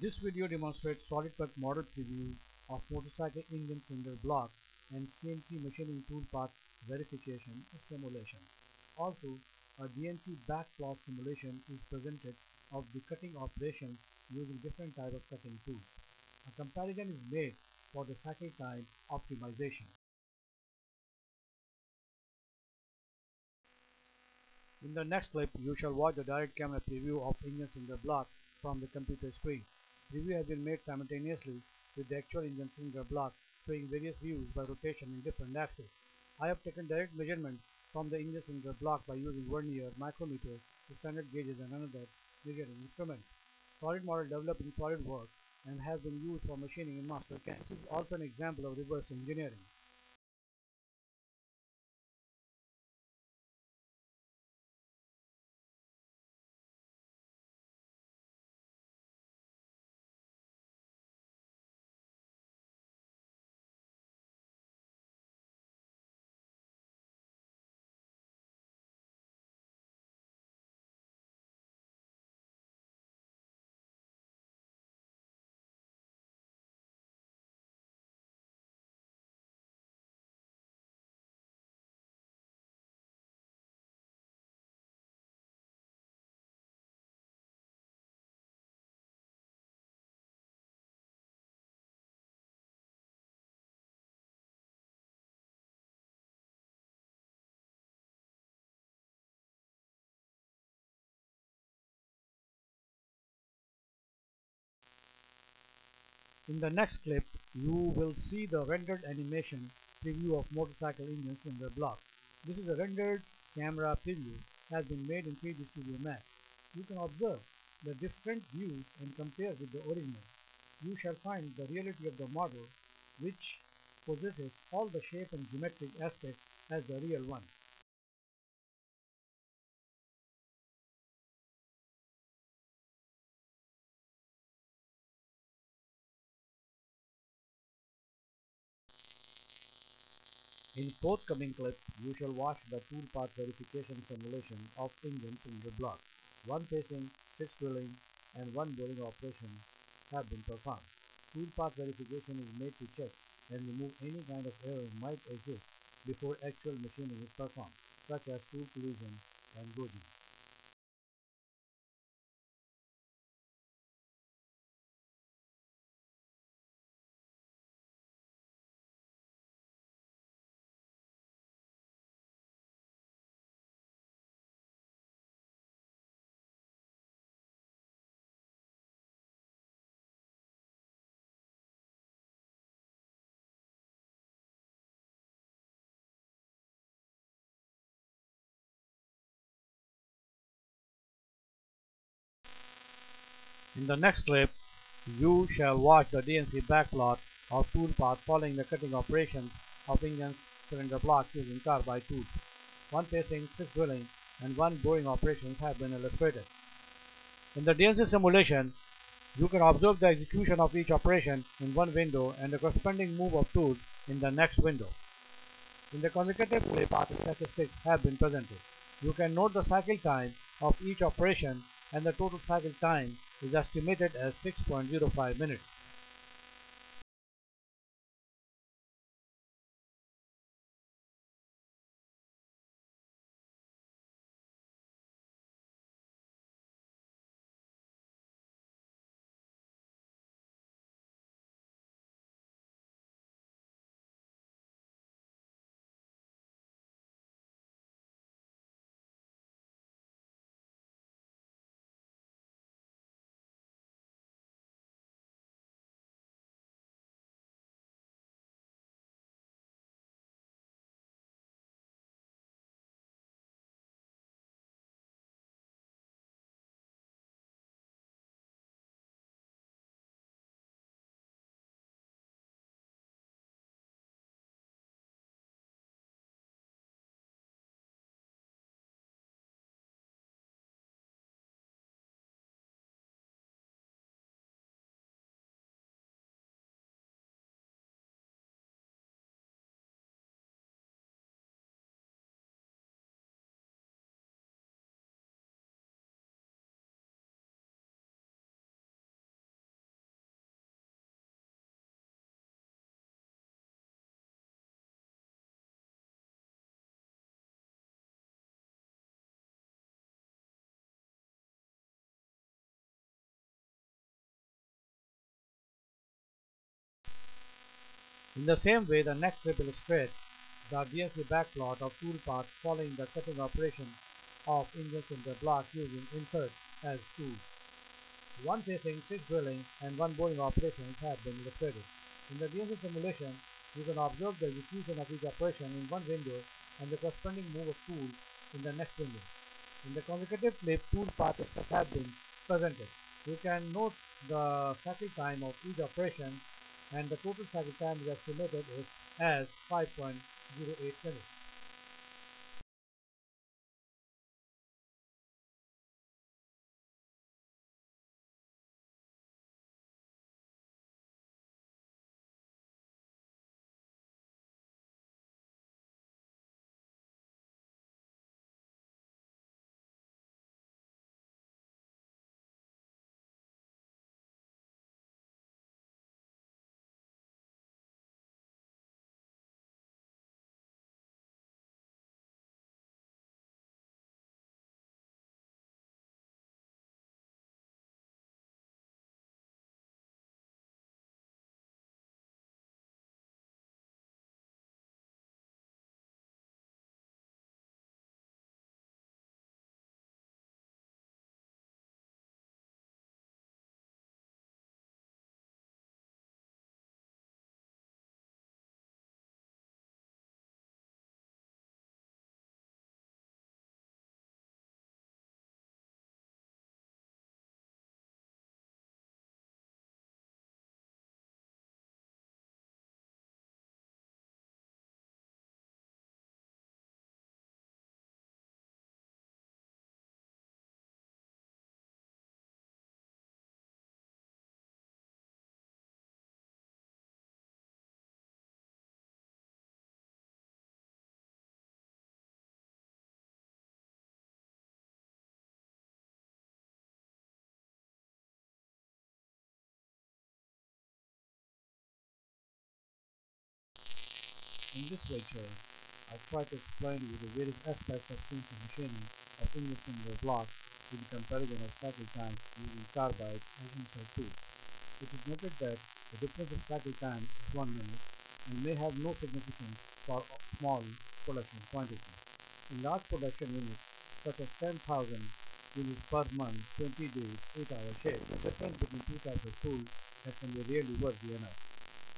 This video demonstrates SolidWorks model preview of motorcycle engine cylinder block and CNC machining toolpath verification simulation. Also, a DNC backplot simulation is presented of the cutting operations using different types of cutting tools. A comparison is made for the cycle time optimization. In the next clip, you shall watch the direct camera preview of engine cylinder block from the computer screen. Preview has been made simultaneously with the actual engine cylinder block, showing various views by rotation in different axes. I have taken direct measurements from the engine cylinder block by using vernier, micrometer, standard gauges and another measuring instrument. Solid model developed in SolidWorks and has been used for machining in MasterCAD. This is also an example of reverse engineering. In the next clip, you will see the rendered animation preview of motorcycle engine cylinder block. This is a rendered camera preview has been made in 3D Studio Max. You can observe the different views and compare with the original. You shall find the reality of the model, which possesses all the shape and geometric aspects as the real one. In forthcoming clip, you shall watch the toolpath verification simulation of engine cylinder block. One facing, 6 drilling, and 1 boring operation have been performed. Toolpath verification is made to check and remove any kind of error might exist before actual machining is performed, such as tool collision and gouging. In the next clip, you shall watch the DNC backplot of toolpath following the cutting operations of engine cylinder block using carbide tools. One facing, 6 drilling, and 1 boring operations have been illustrated. In the DNC simulation, you can observe the execution of each operation in one window and the corresponding move of tools in the next window. In the consecutive way, path statistics have been presented. You can note the cycle time of each operation, and the total cycle time is estimated as 6.05 minutes. In the same way, the next clip illustrates the DNC backplot of tool paths following the cutting operation of engine cylinder block using inserts as tools. One facing, 6 drilling, and 1 boring operations have been illustrated. In the DNC simulation, you can observe the execution of each operation in one window and the corresponding move of tools in the next window. In the consecutive clip, tool paths have been presented. You can note the cycle time of each operation, and the total cycle time is estimated as 5.08 minutes. In this lecture, I try to explain to you the various aspects of CNC machining of engine cylinder blocks with the comparison of cycle times using carbide and insert tools. It is noted that the difference of cycle time is 1 minute and may have no significance for small production quantities. In large production units, such as 10,000 units per month, 20 days, 8-hour shifts, the difference between two types of tools that can be really worthy enough.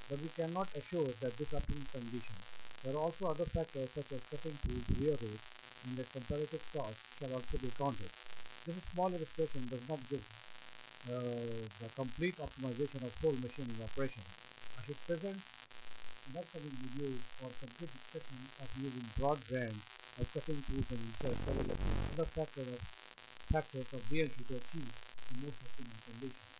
But we cannot assure that this optimum condition. There are also other factors such as cutting tools wear rate and the comparative cost shall also be counted. This small illustration does not give the complete optimization of whole machining operation. I should present in upcoming videos for complete discussion of using broad range of cutting tools and inserts, other factors of DNC to achieve the most optimal condition.